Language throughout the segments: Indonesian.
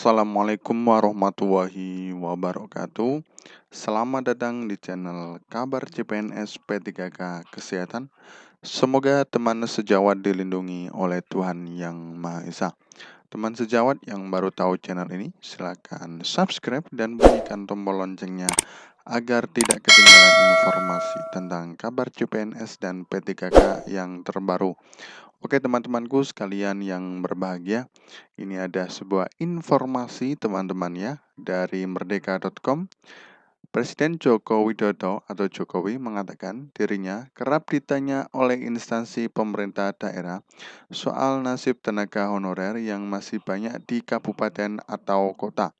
Assalamualaikum warahmatullahi wabarakatuh. Selamat datang di channel Kabar CPNS P3K Kesehatan. Semoga teman sejawat dilindungi oleh Tuhan Yang Maha Esa. Teman sejawat yang baru tahu channel ini, silakan subscribe dan bunyikan tombol loncengnya agar tidak ketinggalan informasi tentang kabar CPNS dan P3K yang terbaru. Oke teman-temanku sekalian yang berbahagia, ini ada sebuah informasi teman-teman ya dari merdeka.com. Presiden Joko Widodo atau Jokowi mengatakan dirinya kerap ditanya oleh instansi pemerintah daerah soal nasib tenaga honorer yang masih banyak di kabupaten atau kota.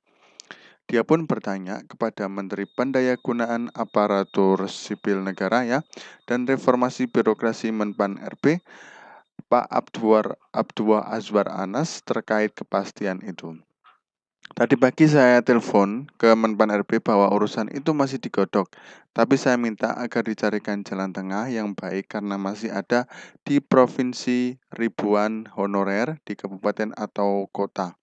Dia pun bertanya kepada Menteri Pendayagunaan Aparatur Sipil Negara ya dan Reformasi Birokrasi Menpan RB Pak Abdullah Azwar Anas terkait kepastian itu. Tadi pagi saya telepon ke Menpan RB bahwa urusan itu masih digodok, tapi saya minta agar dicarikan jalan tengah yang baik karena masih ada di provinsi ribuan honorer di kabupaten atau kota.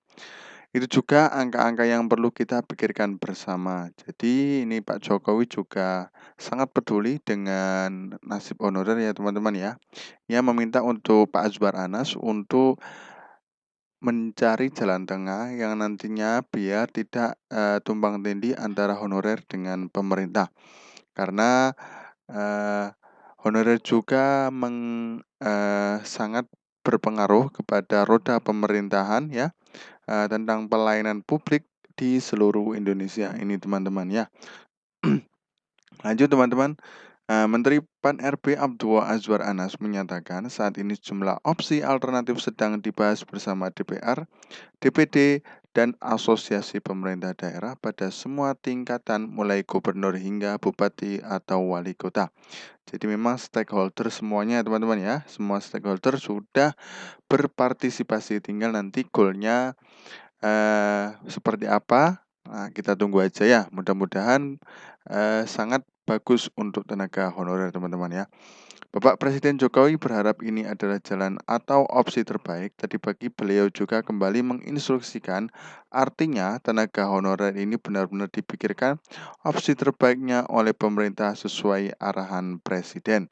Itu juga angka-angka yang perlu kita pikirkan bersama. Jadi ini Pak Jokowi juga sangat peduli dengan nasib honorer ya teman-teman ya. Ia meminta untuk Pak Azwar Anas untuk mencari jalan tengah yang nantinya biar tidak tumpang tindih antara honorer dengan pemerintah. Karena honorer juga sangat berpengaruh kepada roda pemerintahan ya tentang pelayanan publik di seluruh Indonesia ini teman-teman ya. Lanjut teman-teman. Menteri Pan RB Abdullah Azwar Anas menyatakan saat ini sejumlah opsi alternatif sedang dibahas bersama DPR, DPD, dan Asosiasi Pemerintah Daerah pada semua tingkatan mulai gubernur hingga bupati atau wali kota. Jadi memang stakeholder semuanya teman-teman ya, semua stakeholder sudah berpartisipasi, tinggal nanti goalnya seperti apa. Nah, kita tunggu aja ya, mudah-mudahan sangat bagus untuk tenaga honorer teman-teman ya. Bapak Presiden Jokowi berharap ini adalah jalan atau opsi terbaik. Tadi pagi beliau juga kembali menginstruksikan, artinya tenaga honorer ini benar-benar dipikirkan opsi terbaiknya oleh pemerintah sesuai arahan Presiden.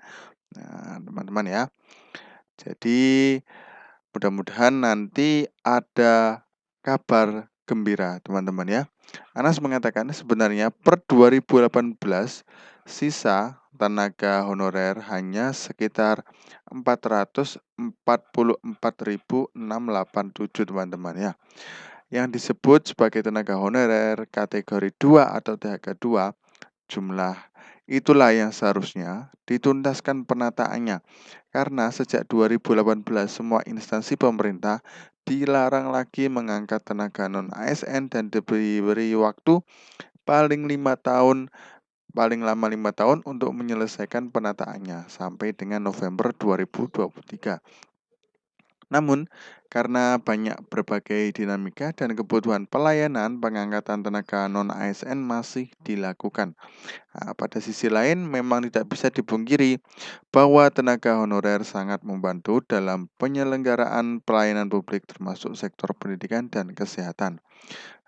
Nah, teman-teman ya. Jadi mudah-mudahan nanti ada kabar gembira teman-teman ya. Anas mengatakan sebenarnya per 2018 sisa tenaga honorer hanya sekitar 444.687 teman-teman ya. Yang disebut sebagai tenaga honorer kategori 2 atau THK 2 jumlah itulah yang seharusnya dituntaskan penataannya. Karena sejak 2018 semua instansi pemerintah dilarang lagi mengangkat tenaga non-ASN dan diberi waktu paling lama 5 tahun untuk menyelesaikan penataannya sampai dengan November 2023. Namun, karena banyak berbagai dinamika dan kebutuhan pelayanan, pengangkatan tenaga non-ASN masih dilakukan. Nah, pada sisi lain, memang tidak bisa dipungkiri bahwa tenaga honorer sangat membantu dalam penyelenggaraan pelayanan publik termasuk sektor pendidikan dan kesehatan.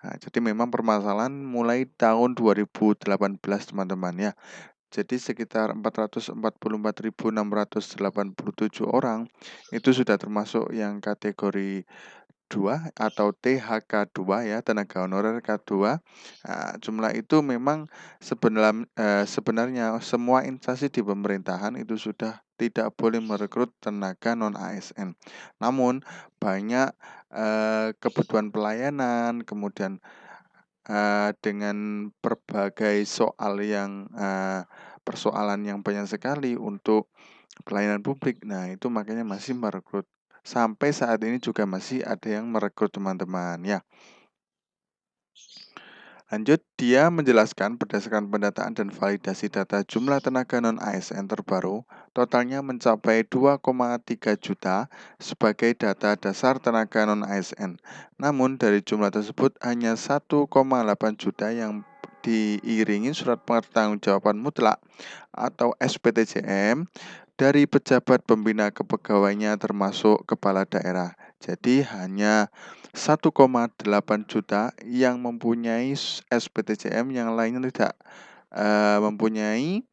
Nah, jadi memang permasalahan mulai tahun 2018 teman-teman ya. Jadi sekitar 444.687 orang itu sudah termasuk yang kategori 2 atau THK 2 ya, tenaga honorer K2. Nah, jumlah itu memang sebenarnya semua instansi di pemerintahan itu sudah tidak boleh merekrut tenaga non-ASN. Namun banyak kebutuhan pelayanan, kemudian dengan berbagai persoalan yang banyak sekali untuk pelayanan publik. Nah, itu makanya masih merekrut. Sampai saat ini juga masih ada yang merekrut teman-teman ya. Lanjut, dia menjelaskan berdasarkan pendataan dan validasi data jumlah tenaga non-ASN terbaru, totalnya mencapai 2,3 juta sebagai data dasar tenaga non-ASN. Namun dari jumlah tersebut hanya 1,8 juta yang diiringi surat pertanggungjawaban mutlak atau SPTJM dari pejabat pembina kepegawaiannya termasuk kepala daerah. Jadi hanya 1,8 juta yang mempunyai SPTJM, yang lainnya tidak mempunyai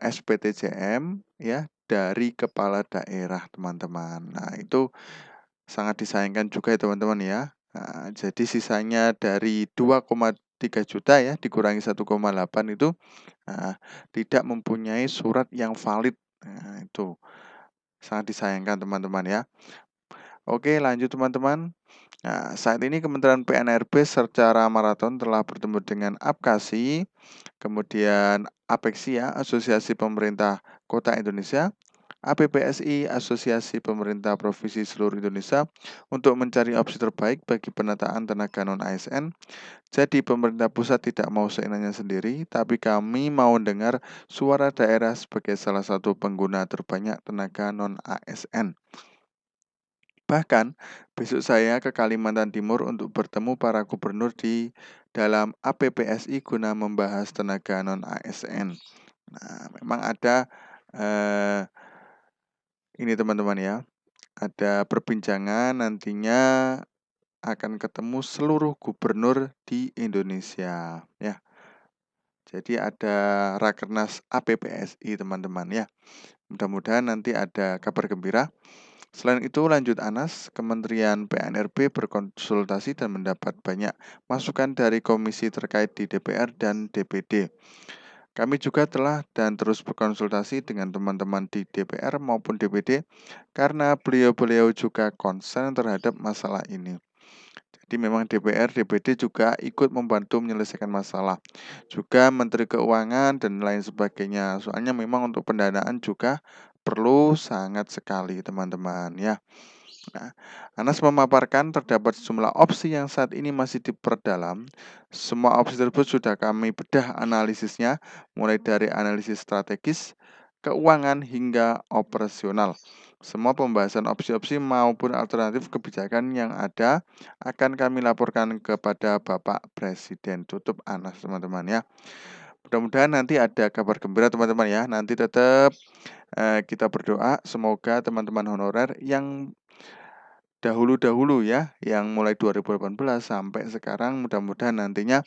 SPTJM ya dari kepala daerah, teman-teman. Nah, itu sangat disayangkan juga ya, teman-teman ya. Nah, jadi sisanya dari 2,3 juta ya dikurangi 1,8 itu tidak mempunyai surat yang valid. Nah, itu sangat disayangkan, teman-teman ya. Oke, lanjut teman-teman. Nah, saat ini Kementerian PNRB secara maraton telah bertemu dengan APKASI, kemudian APEKSI ya, Asosiasi Pemerintah Kota Indonesia, APPSI, Asosiasi Pemerintah Provinsi Seluruh Indonesia, untuk mencari opsi terbaik bagi penataan tenaga non-ASN. Jadi pemerintah pusat tidak mau seenaknya sendiri, tapi kami mau dengar suara daerah sebagai salah satu pengguna terbanyak tenaga non-ASN. Bahkan, besok saya ke Kalimantan Timur untuk bertemu para gubernur di dalam APPSI guna membahas tenaga non-ASN. Nah, memang ada ini teman-teman ya, ada perbincangan nantinya akan ketemu seluruh gubernur di Indonesia ya. Jadi ada Rakernas APPSI, teman-teman ya. Mudah-mudahan nanti ada kabar gembira. Selain itu, lanjut Anas, Kementerian PNRB berkonsultasi dan mendapat banyak masukan dari komisi terkait di DPR dan DPD. Kami juga telah dan terus berkonsultasi dengan teman-teman di DPR maupun DPD karena beliau-beliau juga concern terhadap masalah ini. Jadi memang DPR, DPD juga ikut membantu menyelesaikan masalah. Juga Menteri Keuangan dan lain sebagainya. Soalnya memang untuk pendanaan juga perlu sangat sekali, teman-teman ya. Nah, Anas memaparkan terdapat sejumlah opsi yang saat ini masih diperdalam. Semua opsi tersebut sudah kami bedah analisisnya, mulai dari analisis strategis, keuangan, hingga operasional. Semua pembahasan opsi-opsi maupun alternatif kebijakan yang ada akan kami laporkan kepada Bapak Presiden. Tutup Anas, teman-teman ya. Mudah-mudahan nanti ada kabar gembira, teman-teman ya. Nanti tetap kita berdoa semoga teman-teman honorer yang dahulu-dahulu ya, yang mulai 2018 sampai sekarang mudah-mudahan nantinya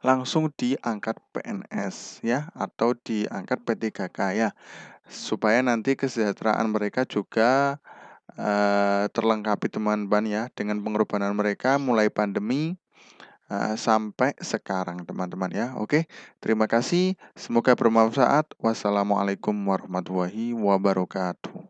langsung diangkat PNS ya, atau diangkat P3K ya, supaya nanti kesejahteraan mereka juga terlengkapi, teman-teman ya, dengan pengorbanan mereka mulai pandemi sampai sekarang, teman-teman ya. Oke, terima kasih, semoga bermanfaat. Wassalamualaikum warahmatullahi wabarakatuh.